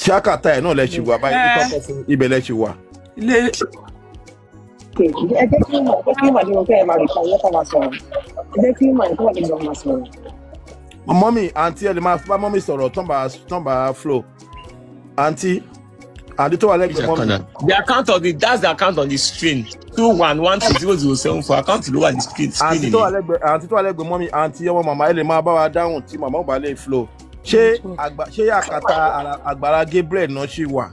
ṣákàtà ẹ̀ náà lẹ ṣì wà báyìí tó tọ́kọ̀ fún ibẹ̀ lẹ ṣì wà. ilé. ẹ jẹ́ kí mà ní mo fẹ́ máa rí fún ọlọ́pàá máa sọ̀rọ̀ ẹ jẹ́ kí mà ní kí wọ́n lè lọ máa sọ̀rọ̀. mọ́mì àǹtí ẹ lè máa bá mọ́mì sọ̀rọ̀ tán bá flow àǹtí tó wà lẹ́gbẹ̀ẹ́ mọ́mì. The account of that's the account on the screen 2112007 account ló wà ní screen. àǹtí tó wà lẹ́gbẹ̀ẹ́ mọ́mì àǹtí ọmọ màmá ẹ lè máa bá wa dáhùn tí màmá ò bá lè flow ṣé àkàtà Agbala Gabriel náà ṣì wà.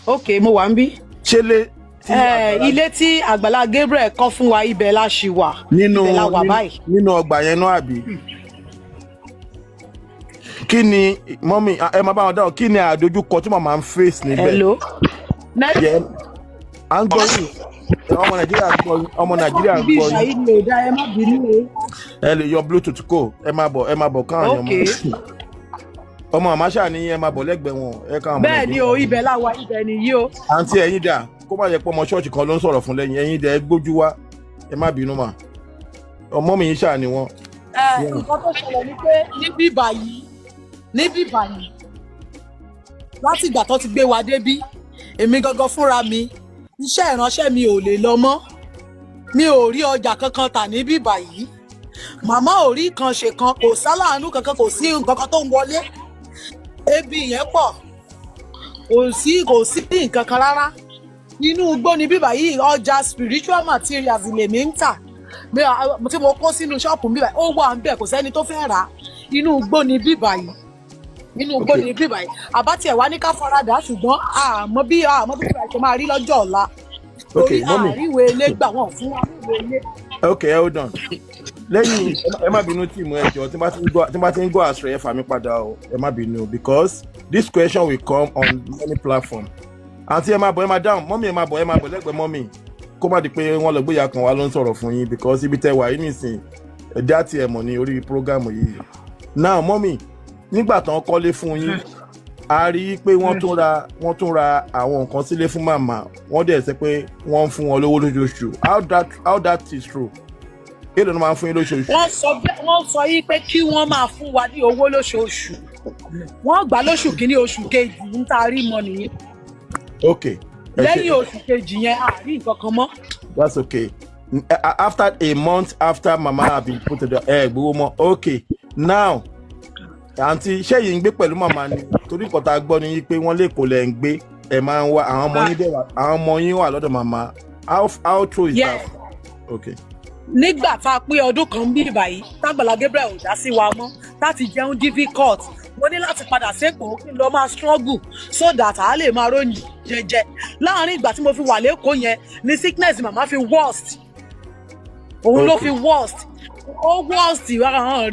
ok mo wà ń bí. ṣé ilé tí Agbala Gabriel kọ́ fún wa ibẹ̀ la ṣì wà. ibẹ̀ la wà báyìí. nínú ọgbà yẹn náà àbí. kí ni mọ́mì ẹ máa bá wọn dáhùn kí ni àdójúkọ tí màmá ń face níbẹ̀. hello. à ń gbọ́ yìí ọmọ Nàìjíríà gbọ́ yìí. ẹ lè yọ bluetooth kó ẹ máa bọ̀ káwọn èèyàn mọ̀. ọmọ àmáṣà ni ẹ máa bọ̀ lẹ́gbẹ̀ẹ́ wọn ẹ káwọn. bẹ́ẹ̀ ni o ibẹ̀ la wà ibẹ̀ nìyí o. àǹtí ẹ̀yin dà kó má yẹ pé ọmọ ṣọ́ọ̀ṣì kan ló ń sọ̀rọ̀ fún lẹ́yìn ẹ̀yin dà ẹ gbójú wá ẹ má bínú mà ọmọ mi yín ṣáà ni wọ́n. nǹkan tó ṣẹlẹ̀ ni pé níbí báyìí láti ìgbà tó ti gbé wa débí èmi gangan fúnra mi iṣẹ́ ìránṣẹ́ mi ò lè lọ mọ́ mi ò rí ọjà kankan tà níbí báyìí màmá ò rí kan ṣe kan kò sáláàánú kankan kò sí nǹkan kan tó ń wọlé ebi yẹn pọ̀ kò sí nǹkan kan rárá inú igbó ni bíbà yìí ọjà spiritual materials lèmi ń tà tí mo kó sínú ṣọ́ọ̀pù bíbà ó wà ń bẹ̀ kò sẹ́ni tó fẹ́ rà inú igbó ni bíbà yìí àbátí ẹ̀ wá ní ká faradà ṣùgbọ́n àmọ́ bí bíbà ṣe máa rí lọ́jọ́ ọ̀la torí àríwé ilé gbà wọ́n fún àríwé ilé. ok hold on lẹ́yìn ẹ má bínú tí mo ẹjọ́ tí bá ti ń gbọ́ àṣẹ ẹ fà mí padà o ẹ má bínú because this question will come on many platforms àǹtí ẹ má bọ̀ ẹ má dáhùn mọ́mì ẹ má bọ̀ lẹ́gbẹ̀ẹ́ mọ́mì kó má di pé wọ́n lọ gbóyà kan wá ló ń sọ̀rọ̀ fún yín because ibi tẹ́ wà yín nìsín ẹ̀dá tí ẹ mọ̀ ní orí prógámù yìí now mọ́mì nígbà tán kọ́lé fún yín a rí i pé wọ́n tún ra àwọn nǹkan sílé fún màmá wọ́n dẹ̀ sẹ́ pé wọ́n ń fún wọn lówó lóṣooṣù how that is true èlò ló máa ń fún yín lóṣooṣù. wọ́n sọ yí pé kí wọ́n máa fún wa ní owó lóṣooṣù wọ́n gbà lóṣù kínní oṣù kejì ń taari mọ́ nìyẹn. ok lẹ́yìn oṣù kejì yẹn a rí nǹkan kan mọ́. that's okay after a month after mama have been put to the gbowó mọ́ ok now àǹtí ṣé yìí ń gbé pẹ̀lú màmá ni torí nǹkan tá a gbọ́ ni pé wọ́n lè kó lẹ̀ ń gbé ẹ̀ máa ń wá àwọn ọmọ yín wà lọ́dọ̀ màmá how true is that. okay. nígbà tá a pé ọdún kan bí báyìí t'Agbala Gabriel ò dá sí wa mọ́ láti jẹun difficult mo ní láti padà sẹ́kọ̀ọ́ kí n lọ máa struggle so that a lè máa ròyìn jẹjẹ láàárín ìgbà tí mo fi wà lẹ́kọ̀ọ́ yẹn ni sickness màmá fi worst òun ló fi worst ó worst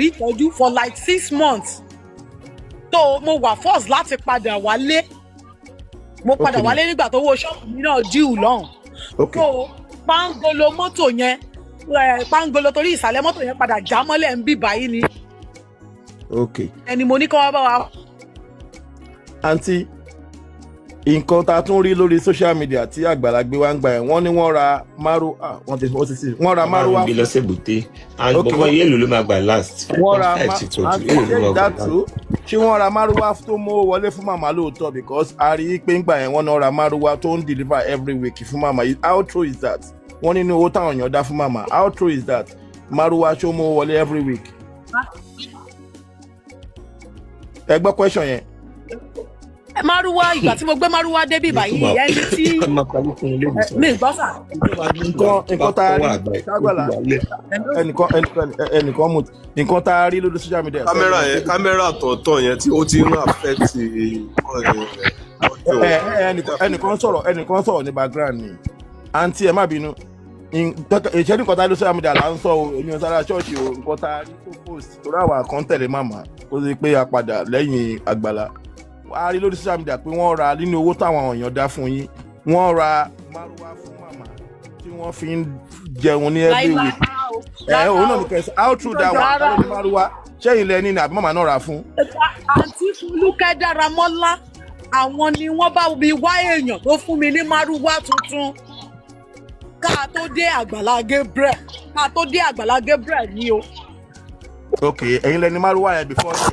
rí ìtọ́jú for like 6 months tó mo wà force láti padà wálé nígbà tó owó ṣọ́ọ̀bù mi náà due lọ́hùn tó pangolo mọ́tò yẹn pangolo torí ìsàlẹ̀ mọ́tò yẹn padà já mọ́lẹ̀ ń bí báyìí ni. ok ẹni mo ní kí wọ́n bá wa. àǹtí nǹkan tá a tún rí lórí social media tí Agbala gbé wá ń gbà ẹ̀ wọ́n ní wọ́n ra márùwá wọ́n ra márùwá. wọ́n bí lọ́sẹ̀ bùté and bọ́bọ́ yẹ́lò ló máa gbà last. wọ́n ra ṣé wọ́n ra márùwá tó mú wọlé fún màmá lóòótọ́ because a rí i pé ń gbà yẹn wọ́n náà ra márùwá tó ń deliver every week fún màmá how true is that wọ́n nínú owó táwọn èèyàn dá fún màmá how true is that márùwá ṣó mú wọlé every week. ẹ gbọ́ question yẹn. Márúwá ìgbà tí mo gbé márúwá débí báyìí ẹni tí mi gbọ́ sà. nǹkan tá a rí Agbala ẹnìkan mú nǹkan tá a rí lórí social media. kámẹ́rà tọ̀ọ̀tọ̀ yẹn tí ó ti ń affect ẹnìkan sọ̀rọ̀ ní background ni àǹtí ẹ má bínú ìṣẹ́jú nǹkan tá a rí lórí social media là ń sọ o èmi ò sára ṣọ́ọ̀ṣì o nǹkan tá a rí tó post torí àwọn kan tẹ̀lé màmá kó sì pé a padà lẹ́yìn Agbala a rí lórí social media pé wọ́n ra nínú owó táwọn èèyàn dá fún yín wọ́n ra márùwá fún màmá tí wọ́n fi ń jẹun ní every week. òun náà ní kẹsàn how true that one lórí márùwá ṣẹ́yìn lẹ́ni ní àbí màmá náà ra fún. àǹtí Folúkẹ́ Dáramọ́lá àwọn ni wọ́n bá mi wá èèyàn tó fún mi ní márùwá tuntun ká tó dé Agbala Gabriel ni o Okay, ẹ̀yin lẹni márùwá yẹn before yẹn.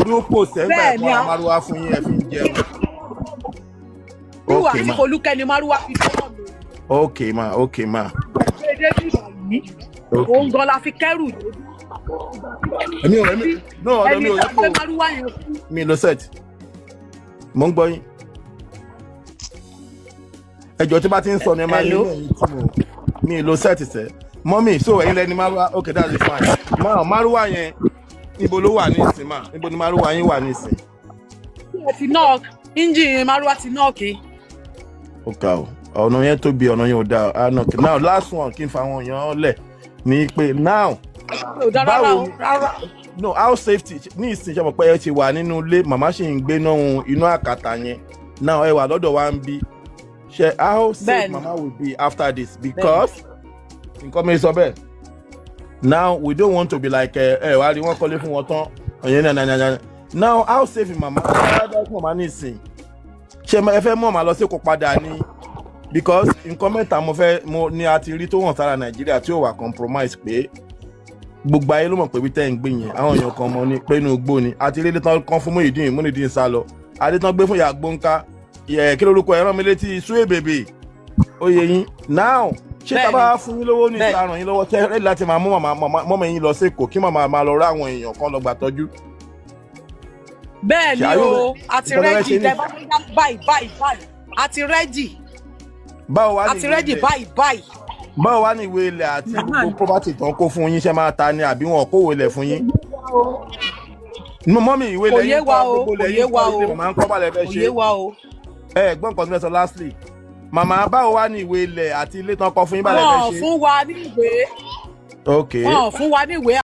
Orí ó post ẹ̀ ń gbà Bẹ́ẹ̀ ni ẹ̀kọ́ márùwá fún yín ẹ̀ fi ń jẹun. Wíwà Okay tí ma. Folúkẹ́ ni Márúwá fi dọ́rọ̀ mi. Okay ma. Okay ma. Ṣé David yìí? Òun gan la fi kẹ́rù lójú. Èmi ò rẹ́mi. No, ọ̀dọ̀ mi ò Ẹni yẹ tó gbé kó. Márúwá yẹn fún. Mi lọ set. Mo ń gbọ́ yín. Ẹjọ́ tí bá ti ń sọ ni ẹ máa rí ẹ̀yìn tí mo. Mi lọ set sẹ́. Mọ́mì, so ẹ̀yin lẹni márùwá. Okay, that's fine. Márùwá yẹn níbo ló wà ní ìsìn mà? Níbo ni márùwá yín wà ní ìsìn? Ẹ ti knock. Engine Márúwá ti knock. Ó ga o. Ọ̀nà yẹn tóbi, ọ̀nà yẹn ò dáa. Now last one kí n fa àwọn èèyàn lẹ̀ ní pé now. Ò dá rárá o. Rárá. No, how safety ní ìsìn ṣe mọ̀ pé ẹ ti wà nínú ilé, màmá ṣì ń gbé náà inú àkàtà yẹn. Now ẹ wà lọ́dọ̀ wa ń bí. Ṣé how safe mama will be after this? Because nǹkan mi sọ bẹ́ẹ̀. Now we don't want to be like wá rí wọ́n kọ́lé fún wọn tán. Ọ̀yẹ́ now how safe mama? Mama ní ìsìn. Ṣé ẹ fẹ́ mọ̀ màá lọ sí kó padà ní? Because nǹkan mẹ́ta mo ní a ti rí tó hàn sára Nàìjíríà tí ó wà compromise pé gbogbo ayé ló mọ̀ pé bí tẹ́ ń gbé yẹn àwọn èèyàn kan mọ̀ ní pé inú igbó ni àti ilé tán kan fún Muyideen sá lọ adé tán gbé fún ìyá gbóǹká kí lórúkọ ẹ̀rọ mi létí Suwe Bèbè oyè yín now ṣé tá a bá fún yín lówó ní ìta ràn yín lọ́wọ́ tẹ́ ẹ láti máa mú mọ́mọ́ yín lọ sí Èkó kí màmá máa lọ rá àwọn èèyàn kan lọ gbà tọ́jú. Bẹ́ẹ̀ ni o àti rẹ́jì tẹ́ bá báyìí àti rẹ́jì. Báwo wá ní àti rẹ́jì báyìí. Báwo wá ní ìwé ilẹ̀ àti gbogbo property tán kó fún yín ṣe máa ta ni àbí wọn kówó ilẹ̀ fún yín? Mọ́mì ìwé ilẹ̀ yín kọ́ gbogbo ilẹ̀ yín kọ́ ilé màmá ń kọ́ balẹ̀ fẹ́ ṣe. Òye wa o. Gbọ́n nǹkan tí wọ́n sọ lastly. Màmá báwo wá ní ìwé ilẹ̀ àti ilé tán kọ́ fún yín balẹ̀ fẹ́ ṣe? Wọ́n fún wa ní ìwé. Okay. Wọ́n fún wa ní ìwé